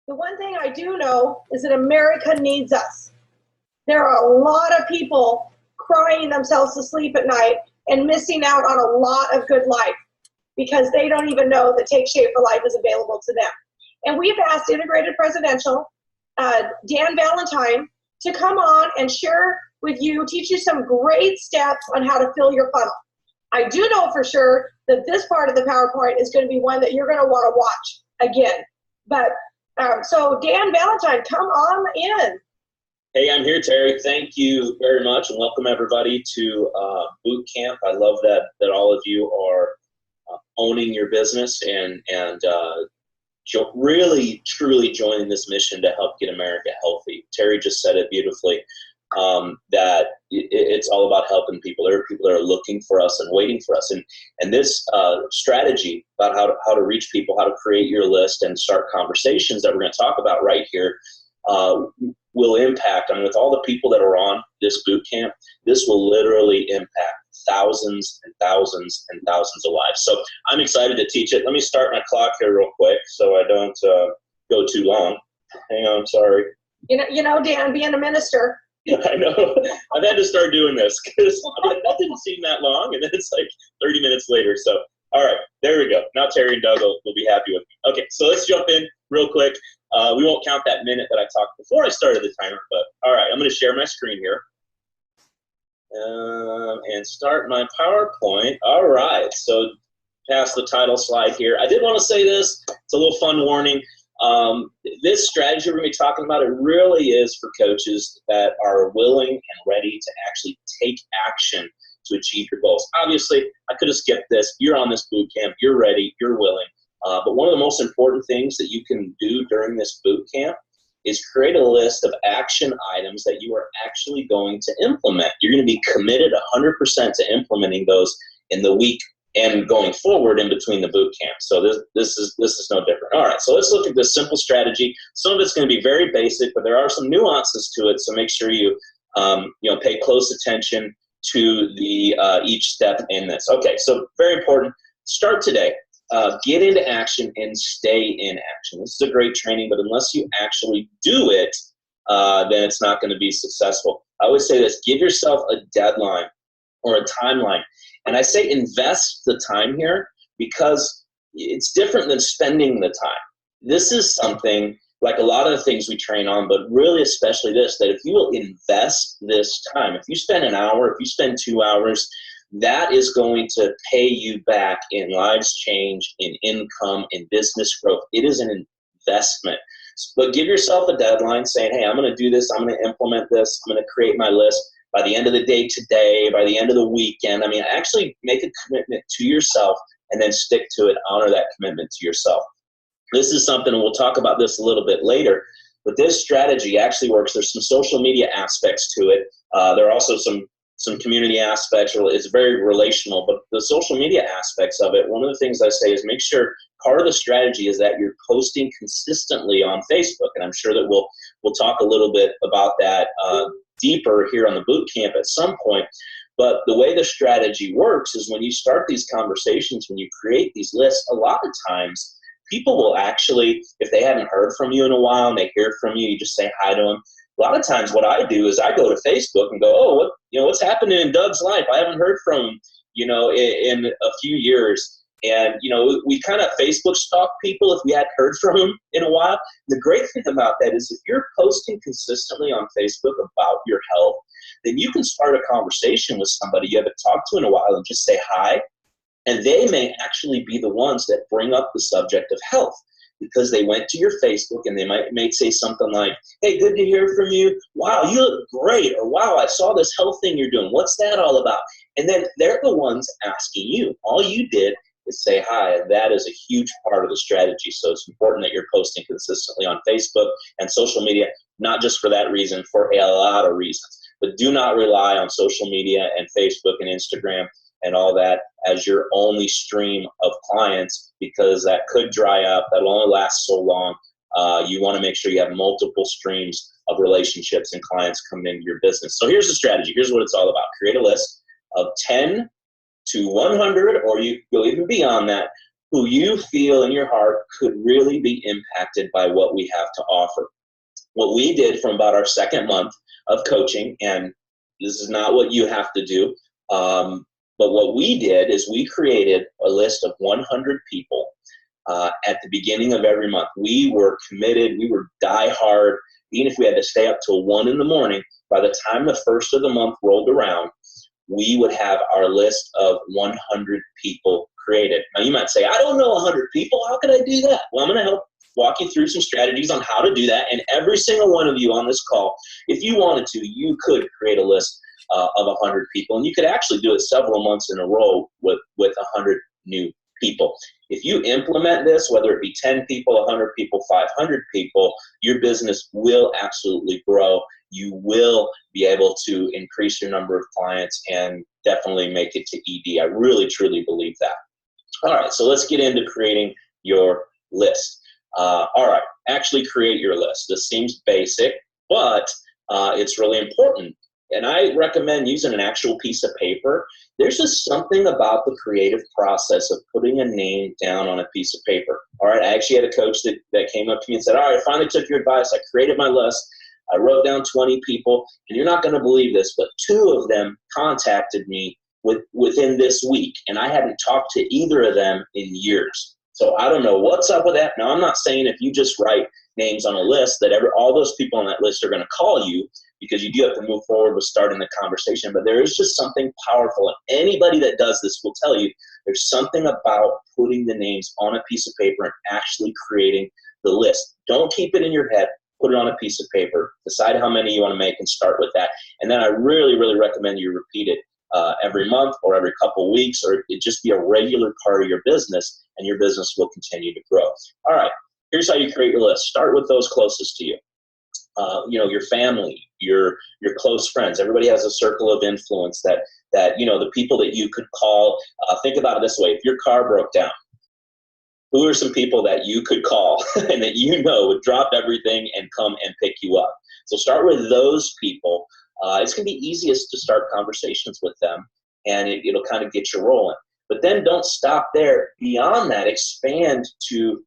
The one thing I do know is that America needs us. There are a lot of people crying themselves to sleep at night and missing out on a lot of good life because they don't even know that Take Shape for Life is available to them. And we've asked Integrated Presidential, Dan Valentine, to come on and share with you, teach you some great steps on how to fill your funnel. I do know for sure that this part of the PowerPoint is going to be one that you're going to want to watch again. But so Dan Valentine, come on in. Hey, I'm here, Terry. Thank you very much, and welcome everybody to boot camp. I love that all of you are owning your business and really, truly joining this mission to help get America healthy. Terry just said it beautifully, that it's all about helping people. There are people that are looking for us and waiting for us. And this strategy about how to reach people, how to create your list and start conversations that we're going to talk about right here will impact, with all the people that are on this boot camp, this will literally impact thousands and thousands and thousands of lives. So I'm excited to teach it. Let me start my clock here real quick so I don't go too long. Hang on, sorry. You know, Dan, being a minister. I know. I've had to start doing this because that didn't seem that long, and then it's like 30 minutes later. So, all right, there we go. Now Terry and Doug will be happy with me. Okay, so let's jump in real quick. We won't count that minute that I talked before I started the timer, but all right, I'm going to share my screen here and start my PowerPoint. All right, so past the title slide here. I did want to say this. It's a little fun warning. This strategy we're going to be talking about, it really is for coaches that are willing and ready to actually take action to achieve your goals. Obviously, I could have skipped this. You're on this boot camp. You're ready. You're willing. But one of the most important things that you can do during this boot camp is create a list of action items that you are actually going to implement. You're going to be committed 100% to implementing those in the week and going forward in between the boot camp. So this is no different. All right, so let's look at this simple strategy. Some of it's going to be very basic, but there are some nuances to it. So make sure you pay close attention to the each step in this. Okay, so very important. Start today. Get into action and stay in action. This is a great training, but unless you actually do it, then it's not going to be successful. I always say this: give yourself a deadline or a timeline. And I say invest the time here because it's different than spending the time. This is something like a lot of the things we train on, but really especially this, that if you will invest this time, if you spend an hour, if you spend 2 hours, that is going to pay you back in lives change, in income, in business growth. It is an investment. But give yourself a deadline saying, hey, I'm going to do this. I'm going to implement this. I'm going to create my list by the end of the day today, by the end of the weekend. Actually make a commitment to yourself and then stick to it. Honor that commitment to yourself. This is something, and we'll talk about this a little bit later, but this strategy actually works. There's some social media aspects to it. There are also some community aspects. It's very relational, but the social media aspects of it, one of the things I say is make sure part of the strategy is that you're posting consistently on Facebook, and I'm sure that we'll talk a little bit about that deeper here on the boot camp at some point. But the way the strategy works is when you start these conversations, when you create these lists, a lot of times people will actually, if they haven't heard from you in a while and they hear from you, you just say hi to them. A lot of times what I do is I go to Facebook and go, oh, what's happening in Doug's life? I haven't heard from him, in a few years. And, we kind of Facebook stalk people if we hadn't heard from them in a while. The great thing about that is if you're posting consistently on Facebook about your health, then you can start a conversation with somebody you haven't talked to in a while and just say hi. And they may actually be the ones that bring up the subject of health because they went to your Facebook and they might say something like, hey, good to hear from you. Wow, you look great. Or wow, I saw this health thing you're doing. What's that all about? And then they're the ones asking you. All you did is say hi, and that is a huge part of the strategy. So it's important that you're posting consistently on Facebook and social media, not just for that reason, for a lot of reasons. But do not rely on social media and Facebook and Instagram and all that as your only stream of clients, because that could dry up. That'll only last so long. You want to make sure you have multiple streams of relationships and clients coming into your business. So here's the strategy. Here's what it's all about. Create a list of 10 to 100, or you'll even beyond that, who you feel in your heart could really be impacted by what we have to offer. What we did from about our second month of coaching, and this is not what you have to do, but what we did is we created a list of 100 people at the beginning of every month. We were committed. We were die-hard. Even if we had to stay up till 1 in the morning, by the time the first of the month rolled around, we would have our list of 100 people created. Now, you might say, I don't know 100 people. How could I do that? Well, I'm going to help walk you through some strategies on how to do that. And every single one of you on this call, if you wanted to, you could create a list of 100 people. And you could actually do it several months in a row with 100 new people. If you implement this, whether it be 10 people, 100 people, 500 people, your business will absolutely grow. You will be able to increase your number of clients and definitely make it to ED. I really, truly believe that. All right, so let's get into creating your list. All right, actually create your list. This seems basic, but it's really important. And I recommend using an actual piece of paper. There's just something about the creative process of putting a name down on a piece of paper. All right, I actually had a coach that came up to me and said, all right, I finally took your advice. I created my list. I wrote down 20 people, and you're not going to believe this, but 2 of them contacted me within this week, and I hadn't talked to either of them in years. So I don't know what's up with that. Now, I'm not saying if you just write names on a list that all those people on that list are going to call you, because you do have to move forward with starting the conversation. But there is just something powerful. And anybody that does this will tell you there's something about putting the names on a piece of paper and actually creating the list. Don't keep it in your head. Put it on a piece of paper. Decide how many you want to make and start with that. And then I really, really recommend you repeat it every month or every couple of weeks, or it just be a regular part of your business, and your business will continue to grow. All right, here's how you create your list. Start with those closest to you. Your family, your close friends. Everybody has a circle of influence that the people that you could call. Think about it this way: if your car broke down, who are some people that you could call and that would drop everything and come and pick you up? So start with those people. It's going to be easiest to start conversations with them, and it'll kind of get you rolling. But then don't stop there. Beyond that, expand to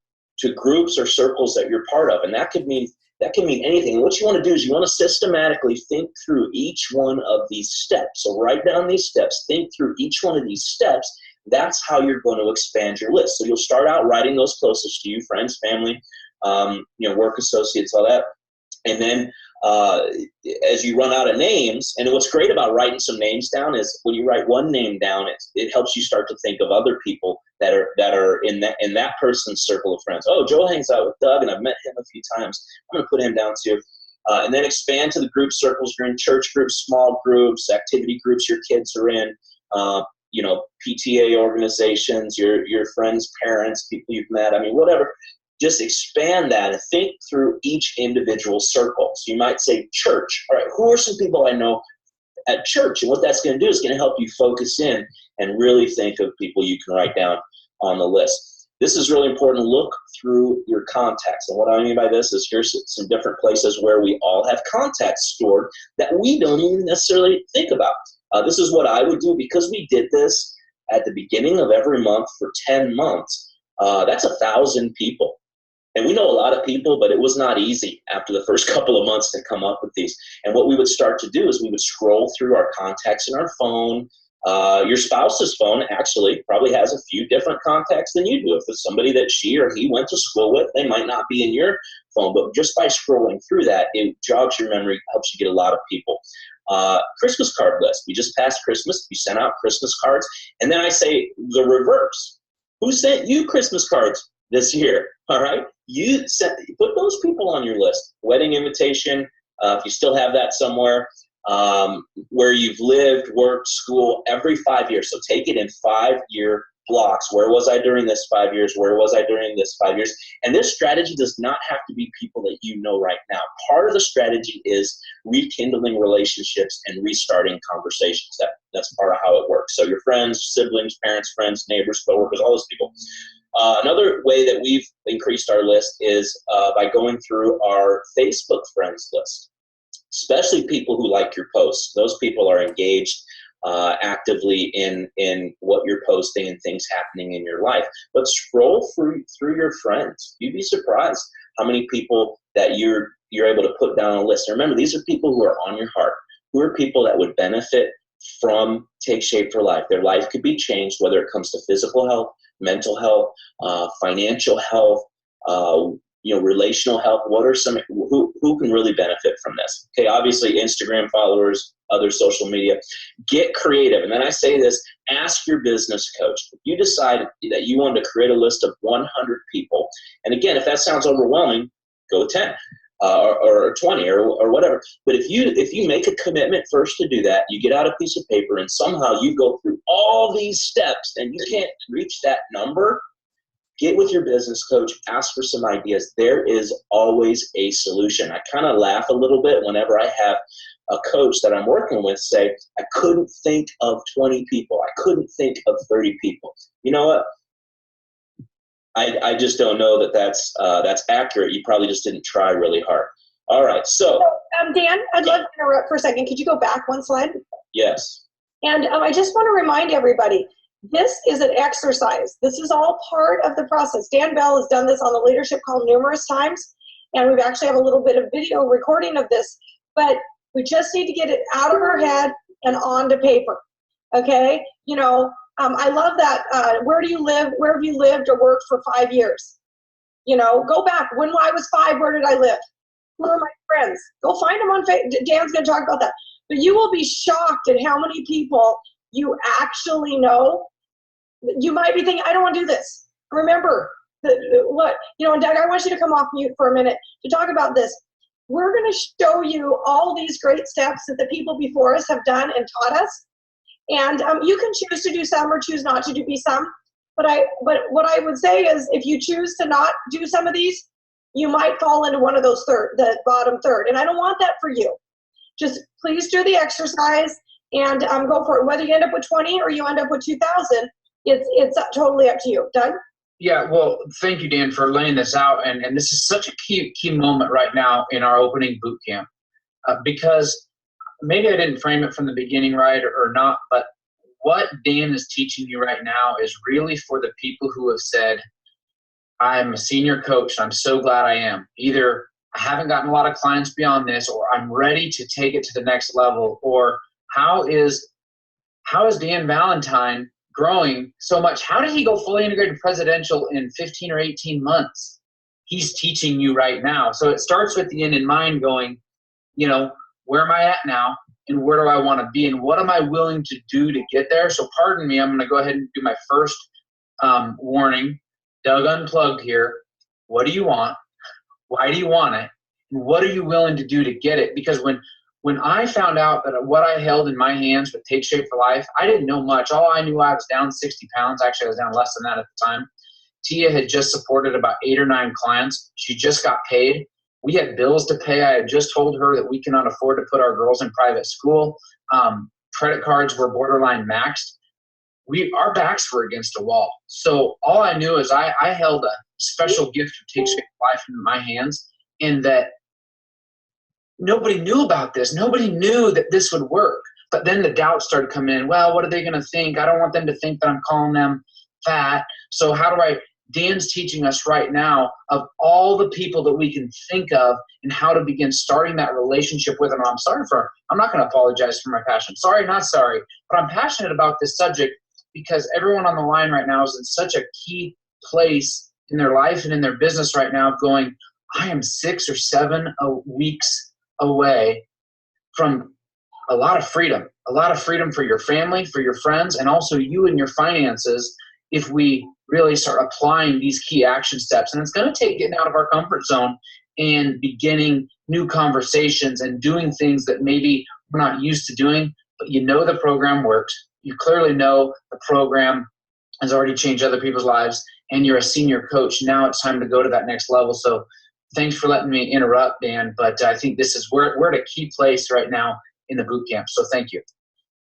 groups or circles that you're part of, and that can mean anything. And what you want to do is you want to systematically think through each one of these steps. So write down these steps, think through each one of these steps. That's how you're going to expand your list. So you'll start out writing those closest to you, friends, family, work associates, all that. And then as you run out of names, and what's great about writing some names down is when you write one name down, it helps you start to think of other people that are in that person's circle of friends. Oh, Joe hangs out with Doug, and I've met him a few times. I'm going to put him down too. And then expand to the group circles. You're in church groups, small groups, activity groups your kids are in, PTA organizations, your friends' parents, people you've met. I mean, whatever. Just expand that and think through each individual circle. So you might say church. All right, who are some people I know at church? And what that's going to do is going to help you focus in and really think of people you can write down on the list. This is really important. Look through your contacts. And what I mean by this is here's some different places where we all have contacts stored that we don't even necessarily think about. This is what I would do because we did this at the beginning of every month for 10 months. That's 1,000 people. And we know a lot of people, but it was not easy after the first couple of months to come up with these. And what we would start to do is we would scroll through our contacts in our phone. Your spouse's phone actually probably has a few different contacts than you do. If it's somebody that she or he went to school with, they might not be in your phone. But just by scrolling through that, it jogs your memory, helps you get a lot of people. Christmas card list. We just passed Christmas. We sent out Christmas cards. And then I say the reverse. Who sent you Christmas cards this year? All right. Put those people on your list. Wedding invitation, if you still have that somewhere, where you've lived, worked, school, every 5 years. So take it in 5-year blocks. Where was I during this 5 years? Where was I during this 5 years? And this strategy does not have to be people that you know right now. Part of the strategy is rekindling relationships and restarting conversations. That's part of how it works. So your friends, siblings, parents, friends, neighbors, coworkers, all those people. Another way that we've increased our list is by going through our Facebook friends list, especially people who like your posts. Those people are engaged. actively in what you're posting and things happening in your life. But scroll through your friends. You'd be surprised how many people that you're able to put down on a list. And remember, these are people who are on your heart, who are people that would benefit from Take Shape for Life. Their life could be changed, whether it comes to physical health, mental health, financial health, relational health. What are some who can really benefit from this? Okay, obviously Instagram followers, other social media. Get creative. And then I say this, ask your business coach. If you decide that you want to create a list of 100 people, and again, if that sounds overwhelming, go 10 or 20 or whatever. But if you make a commitment first to do that, you get out a piece of paper and somehow you go through all these steps and you can't reach that number, get with your business coach, ask for some ideas. There is always a solution. I kind of laugh a little bit whenever I have a coach that I'm working with say, I couldn't think of 20 people. I couldn't think of 30 people. You know what? I just don't know that that's accurate. You probably just didn't try really hard. All right, so. Dan, I'd love to interrupt for a second. Could you go back one slide? Yes. And I just want to remind everybody, this is an exercise. This is all part of the process. Dan Bell has done this on the leadership call numerous times, and we actually have a little bit of video recording of this, but we just need to get it out of our head and onto paper, okay? I love that. Where do you live? Where have you lived or worked for 5 years? Go back. When I was 5, where did I live? Who are my friends? Go find them on Facebook. Dan's going to talk about that. But you will be shocked at how many people you actually know. You might be thinking, I don't want to do this. Remember, Doug, I want you to come off mute for a minute to talk about this. We're going to show you all these great steps that the people before us have done and taught us. And you can choose to do some or choose not to do some. But what I would say is if you choose to not do some of these, you might fall into one of those the bottom third. And I don't want that for you. Just please do the exercise and go for it. Whether you end up with 20 or you end up with 2,000, it's totally up to you. Doug? Yeah, well, thank you, Dan, for laying this out. And this is such a key moment right now in our opening boot camp because maybe I didn't frame it from the beginning right or not, but what Dan is teaching you right now is really for the people who have said, I'm a senior coach. I'm so glad I am. Either I haven't gotten a lot of clients beyond this, or I'm ready to take it to the next level, or how is Dan Valentine growing so much? How did he go fully integrated presidential in 15 or 18 months? He's teaching you right now. So it starts with the end in mind going, where am I at now? And where do I want to be? And what am I willing to do to get there? So pardon me, I'm going to go ahead and do my first warning. Doug Unplugged here. What do you want? Why do you want it? And what are you willing to do to get it? Because when I found out that what I held in my hands with Take Shape for Life, I didn't know much. All I knew, I was down 60 pounds. Actually, I was down less than that at the time. Tia had just supported about 8 or 9 clients. She just got paid. We had bills to pay. I had just told her that we cannot afford to put our girls in private school. Credit cards were borderline maxed. Our backs were against a wall. So all I knew is I held a special gift of Take Shape for Life in my hands, and that nobody knew about this. Nobody knew that this would work. But then the doubt started coming in. Well, what are they going to think? I don't want them to think that I'm calling them fat. So Dan's teaching us right now of all the people that we can think of and how to begin starting that relationship with them. I'm not going to apologize for my passion. Sorry, not sorry. But I'm passionate about this subject because everyone on the line right now is in such a key place in their life and in their business right now of going, I am 6 or 7 weeks away from a lot of freedom for your family, for your friends, and also you and your finances if we really start applying these key action steps. And it's going to take getting out of our comfort zone and beginning new conversations and doing things that maybe we're not used to doing, but the program works. You clearly know the program has already changed other people's lives, and you're a senior coach. Now it's time to go to that next level. So thanks for letting me interrupt, Dan, but I think we're at a key place right now in the boot camp. So thank you.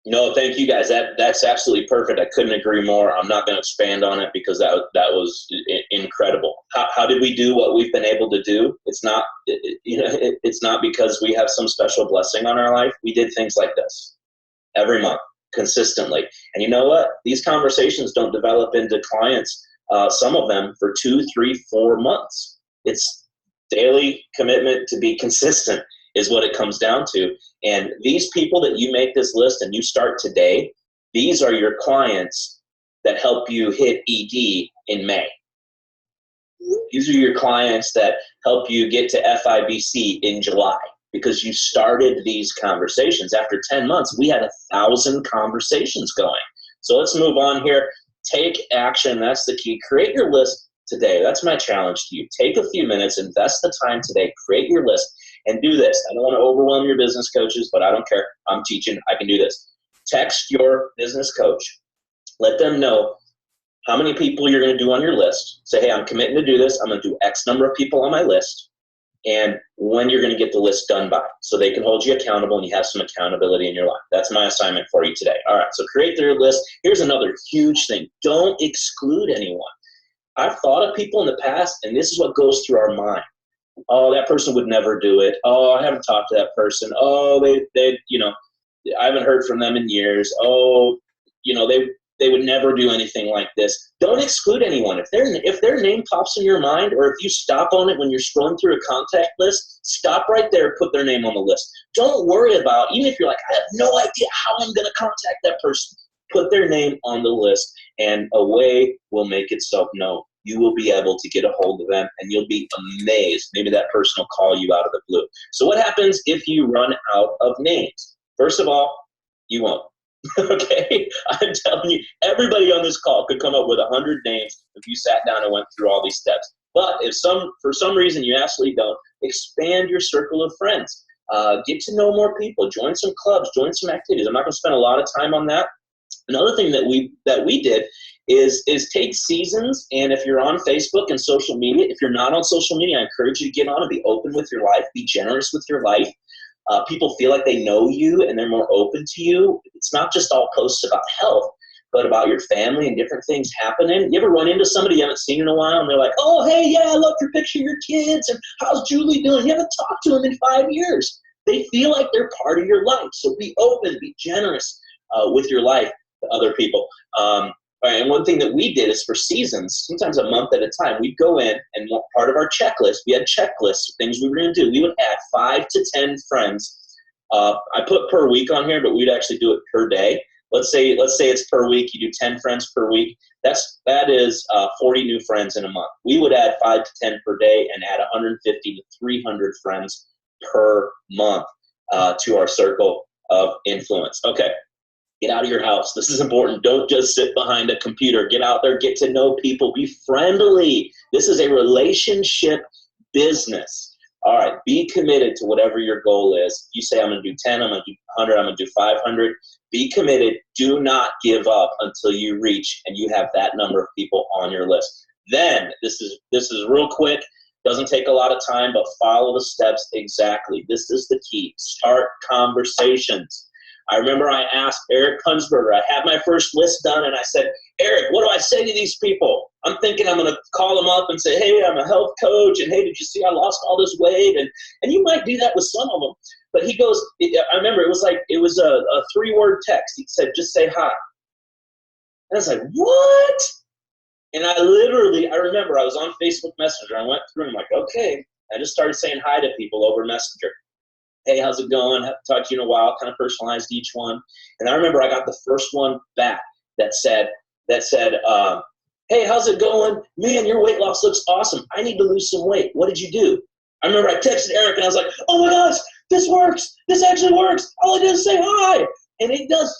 No, thank you guys. That's absolutely perfect. I couldn't agree more. I'm not going to expand on it because that was incredible. How did we do what we've been able to do? It's not because we have some special blessing on our life. We did things like this every month. consistently. And you know what? These conversations don't develop into clients, some of them for 2, 3, 4 months. It's daily commitment to be consistent is what it comes down to. And these people that you make this list and you start today, these are your clients that help you hit ED in May. These are your clients that help you get to FIBC in July because you started these conversations. After 10 months, we had 1,000 conversations going. So let's move on here. Take action. That's the key. Create your list today. That's my challenge to you. Take a few minutes, invest the time today, create your list, and do this. I don't want to overwhelm your business coaches, but I don't care. I'm teaching. I can do this. Text your business coach. Let them know how many people you're going to do on your list. Say, hey, I'm committing to do this. I'm going to do X number of people on my list, and when you're going to get the list done by, so they can hold you accountable and you have some accountability in your life. That's my assignment for you today. All right, so create their list. Here's another huge thing. Don't exclude anyone. I've thought of people in the past, and this is what goes through our mind. Oh, that person would never do it. Oh, I haven't talked to that person. Oh, they I haven't heard from them in years. Oh, they would never do anything like this. Don't exclude anyone. If their name pops in your mind, or if you stop on it when you're scrolling through a contact list, stop right there, put their name on the list. Don't worry about, even if you're like, I have no idea how I'm going to contact that person, put their name on the list, and a way will make itself known. You will be able to get a hold of them, and you'll be amazed. Maybe that person will call you out of the blue. So what happens if you run out of names? First of all, you won't. Okay? I'm telling you, everybody on this call could come up with 100 names if you sat down and went through all these steps. But if for some reason you absolutely don't, expand your circle of friends. Get to know more people. Join some clubs. Join some activities. I'm not going to spend a lot of time on that. Another thing that we did is take seasons, and if you're on Facebook and social media, if you're not on social media, I encourage you to get on and be open with your life. Be generous with your life. People feel like they know you and they're more open to you. It's not just all posts about health, but about your family and different things happening. You ever run into somebody you haven't seen in a while and they're like, oh, hey, yeah, I love your picture of your kids, and how's Julie doing? You haven't talked to them in 5 years. They feel like they're part of your life. So be open, be generous with your life to other people. And one thing that we did is for seasons, sometimes a month at a time, we'd go in, and part of our checklist, we had checklists of things we were going to do. We would add 5 to 10 friends. I put per week on here, but we'd actually do it per day. Let's say it's per week. You do 10 friends per week. That is 40 new friends in a month. We would add 5 to 10 per day and add 150 to 300 friends per month to our circle of influence. Okay. Get out of your house. This is important. Don't just sit behind a computer. Get out there. Get to know people. Be friendly. This is a relationship business. All right. Be committed to whatever your goal is. You say, I'm going to do 10, I'm going to do 100, I'm going to do 500. Be committed. Do not give up until you reach and you have that number of people on your list. Then, this is real quick. Doesn't take a lot of time, but follow the steps exactly. This is the key. Start conversations. I remember I asked Eric Hunsberger, I had my first list done, and I said, Eric, what do I say to these people? I'm thinking I'm going to call them up and say, hey, I'm a health coach, and hey, did you see I lost all this weight? And you might do that with some of them. But he goes, I remember it was a 3-word text. He said, just say hi. And I was like, what? And I remember I was on Facebook Messenger. I went through and I'm like, okay. I just started saying hi to people over Messenger. Hey, how's it going? Haven't talked to you in a while. Kind of personalized each one. And I remember I got the first one back that said, hey, how's it going? Man, your weight loss looks awesome. I need to lose some weight. What did you do? I remember I texted Eric and I was like, oh my gosh, this works. This actually works. All I did is say hi. And it does.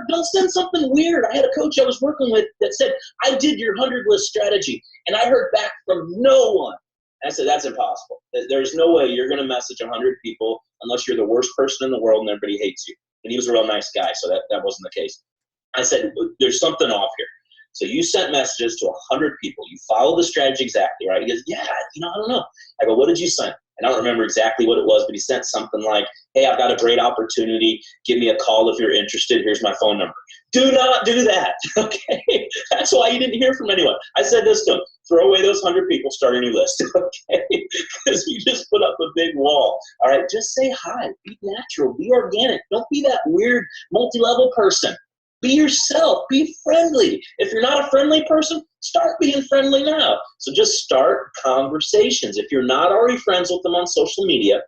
Don't send something weird. I had a coach I was working with that said, I did your 100 list strategy. And I heard back from no one. I said, that's impossible. There's no way you're going to message 100 people unless you're the worst person in the world and everybody hates you. And he was a real nice guy, so that wasn't the case. I said, there's something off here. So you sent messages to 100 people. You follow the strategy exactly, right? He goes, yeah, I don't know. I go, what did you send? And I don't remember exactly what it was, but he sent something like, hey, I've got a great opportunity. Give me a call if you're interested. Here's my phone number. Do not do that, okay? That's why you didn't hear from anyone. I said this to him, throw away those 100 people, start a new list, okay? Because you just put up a big wall, all right? Just say hi. Be natural. Be organic. Don't be that weird multi-level person. Be yourself. Be friendly. If you're not a friendly person, start being friendly now. So just start conversations. If you're not already friends with them on social media,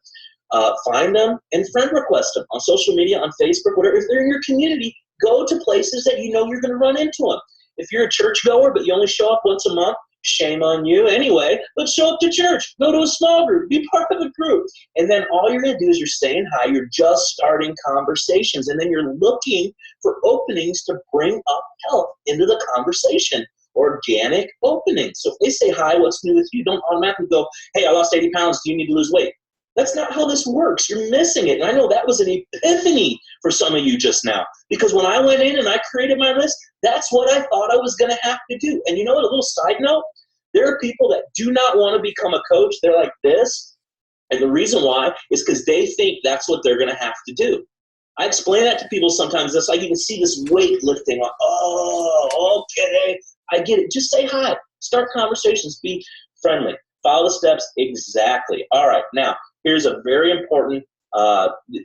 find them and friend request them on social media, on Facebook, whatever. If they're in your community, go to places that you know you're going to run into them. If you're a churchgoer but you only show up once a month, shame on you anyway, but show up to church. Go to a small group. Be part of a group. And then all you're going to do is you're saying hi. You're just starting conversations. And then you're looking for openings to bring up health into the conversation. Organic openings. So if they say hi, what's new with you? Don't automatically go, hey, I lost 80 pounds. Do you need to lose weight? That's not how this works. You're missing it. And I know that was an epiphany for some of you just now. Because when I went in and I created my list, that's what I thought I was going to have to do. And you know what? A little side note, there are people that do not want to become a coach. They're like this. And the reason why is because they think that's what they're going to have to do. I explain that to people sometimes. It's like you can see this weight lifting. Like, oh, okay. I get it. Just say hi. Start conversations. Be friendly. Follow the steps exactly. All right. Now, here's a very important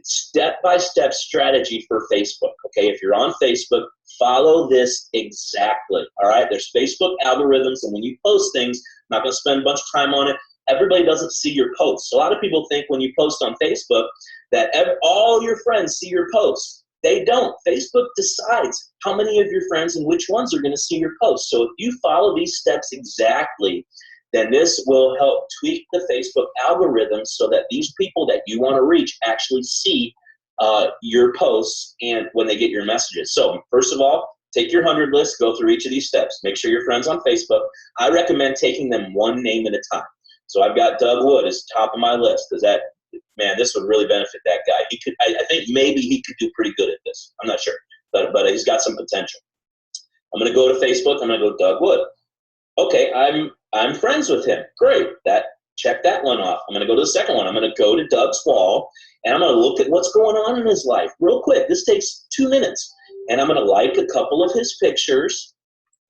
step-by-step strategy for Facebook. Okay, if you're on Facebook, follow this exactly. All right, there's Facebook algorithms, and when you post things, I'm not going to spend a bunch of time on it. Everybody doesn't see your posts. A lot of people think when you post on Facebook that all your friends see your posts. They don't. Facebook decides how many of your friends and which ones are going to see your posts. So if you follow these steps exactly, then this will help tweak the Facebook algorithm so that these people that you want to reach actually see your posts and when they get your messages. So first of all, take your 100 list, go through each of these steps. Make sure your friends on Facebook. I recommend taking them one name at a time. So I've got Doug Wood as top of my list because that, man, this would really benefit that guy. He could, I think maybe he could do pretty good at this. I'm not sure, but he's got some potential. I'm going to go to Facebook. I'm going to go Doug Wood. Okay, I'm friends with him. Great. Check that one off. I'm going to go to the second one. I'm going to go to Doug's wall, and I'm going to look at what's going on in his life real quick. This takes 2 minutes. And I'm going to like a couple of his pictures,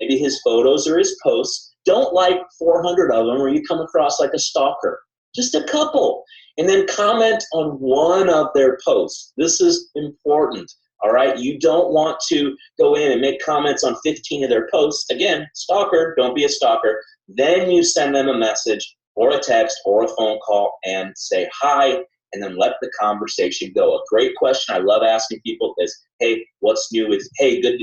maybe his photos or his posts. Don't like 400 of them or you come across like a stalker. Just a couple. And then comment on one of their posts. This is important. All right, you don't want to go in and make comments on 15 of their posts. Again, stalker, don't be a stalker. Then you send them a message or a text or a phone call and say hi, and then let the conversation go. A great question I love asking people is, hey, what's new with, hey, good,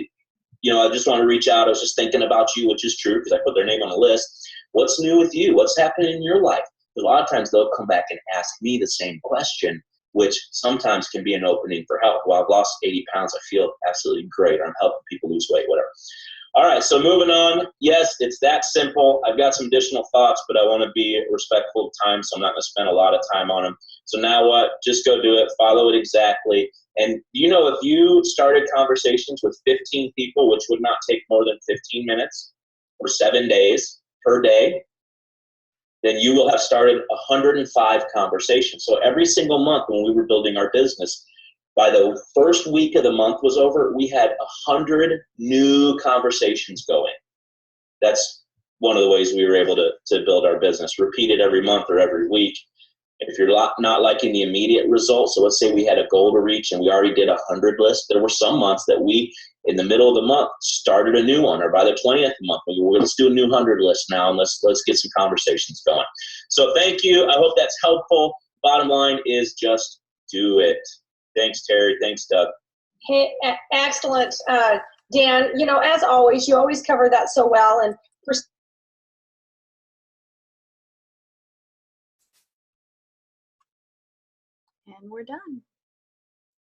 I just want to reach out. I was just thinking about you, which is true because I put their name on the list. What's new with you? What's happening in your life? Because a lot of times they'll come back and ask me the same question, which sometimes can be an opening for help. Well, I've lost 80 pounds. I feel absolutely great. I'm helping people lose weight, whatever. All right, so moving on. Yes, it's that simple. I've got some additional thoughts, but I want to be respectful of time, so I'm not going to spend a lot of time on them. So now what? Just go do it. Follow it exactly. And if you started conversations with 15 people, which would not take more than 15 minutes or 7 days per day, then you will have started 105 conversations. So every single month when we were building our business, by the first week of the month was over, we had 100 new conversations going. That's one of the ways we were able to build our business. Repeat it every month or every week. If you're not liking the immediate results, so let's say we had a goal to reach and we already did 100 lists, there were some months that we, in the middle of the month, started a new one, or by the 20th month, let's do a new 100 list now and let's get some conversations going. So thank you. I hope that's helpful. Bottom line is just do it. Thanks, Terry. Thanks, Doug. Hey, excellent, Dan. As always, you always cover that so well. And we're done.